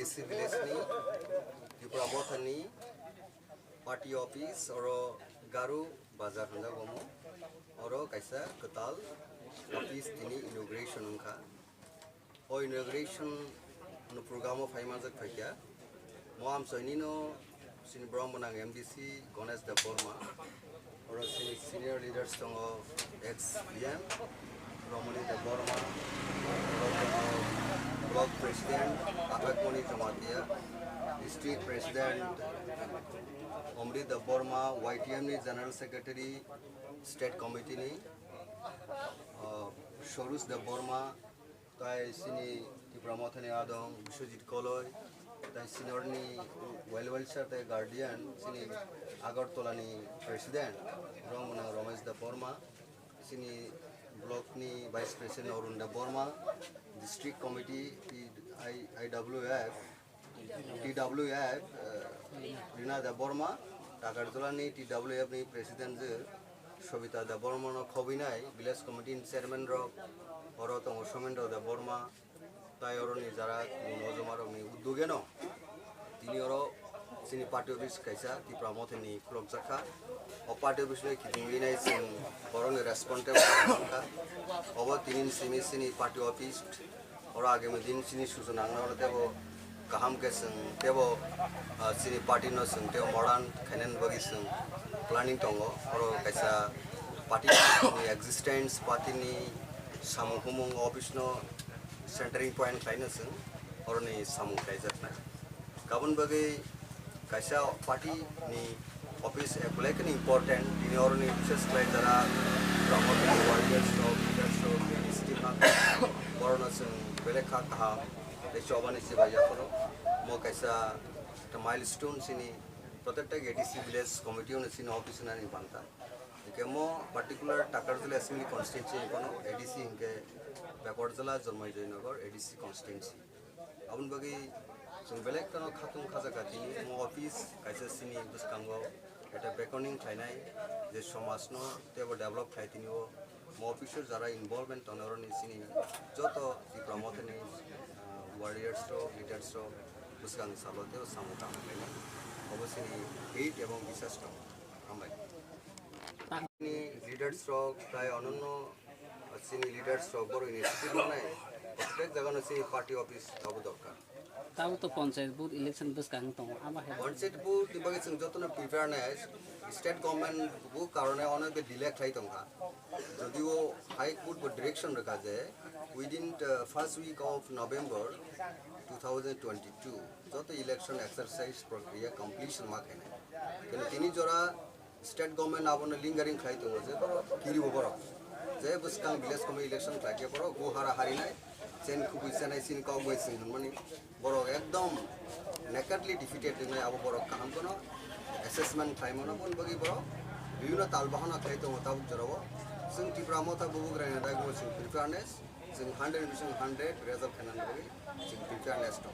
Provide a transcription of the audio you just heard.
ADC village ni TIPRA Motha ni party office oro garu bazar handa gomo oro kaisa ketal office tini inauguration ungka o inauguration no program of haimajak phaikya mo am soinino sini brahmanang MDC Ganesh da Borma oro sini senior leaders tongo ex PM Romani da Borma block president Apakmoni Jamatia district president Omri da Borma YTM ni general secretary state committee ni Shorus da Borma tai sini TIPRA Motha ni adong Biswajit Koloi tai senior ni welfare tai guardian sini Agartala ni president Romana Ramesh da Borma sini block ni vice president Arun da Borma district committee TWF Rina da Borma Agartala ni TWF ni president Shobita da Borma no khobinai village committee chairman ro oro tong Somendra da Borma tai oro ni jara nojomar ni uddoge no tini oro sini party office kaisa TIPRA Motha ni klok jakha o party office ni kidingi nai sin oro ni responsible ka obo tinin sini party office oro agami din sini sujana ngoro tebo kaham keseng tebo sini party no sung tebo modern khanen bagi sung planning tongo oro kaisa party ni existence party ni samung office no centering point kaina sung oro ni samung kaijatna kabun bagi kaisa party ni office apply kan important ini oro ni bises klai dara promote warriors to leaders to steam na borona sung belekha kaha de chobani se baya koro mo kaisa ta milestone sini protekta ADC village committee on sini office na ni banta kemo particular Takarjala assembly constituency kono ADC inke Bakorjala Jormai Joynagar ADC constituency abun bagi sung belek kono khatung khaja gatini mo office kaisa sini buskango eta beckoning thainai je somas no tebo develop thaitini o mo officer jara involvement onoro ni sini joto TIPRA Motha ni warriors to leaders to buskang salote o samuka mele obosini hate ebong বিশ্বাস to ambai ni leaders to প্রায় অনন্য sini leaders to boro initiative নাই প্রত্যেক জায়গা নসি party office হব দরকার তাও তো পঞ্চায়েত বুথ ইলেকশন বুসকাং তো আমার পঞ্চায়েত বুথ দিবাগে जों যতন প্রিপেয়ার নাই স্টেট গভর্নমেন্ট বু কারণে অনেক ডিলে খাই তংকা যদিও হাই কোর্ট ডিরেকশন রাখা যায় within first week of November 2022 যত ইলেকশন এক্সারসাইজ প্রক্রিয়া কমপ্লিশন মা খাই কিন্তু তিনি জরা স্টেট গভর্নমেন্ট আবনে লিঙ্গারিং খাই তো যে কিরিব বড় যে বুসকাং ভিলেজ কমিটি ইলেকশন থাকে বড় গোহারা হারি নাই চেন খুবইছে নাই সিন কাউ বইছে মানে বড় একদম নেকেটলি ডিফিটেড নাই আবো বড় কাম কোন অ্যাসেসমেন্ট টাইম না বল বগি বড় বিভিন্ন তালবাহনা খাই তো মতাব জরব जों TIPRA Motha বুবুগ্রাইনা দাগো जों প্রিপেয়ারনেস जों 100% 100 রেজাল্ট খানান বগি जों প্রিপেয়ারনেস তো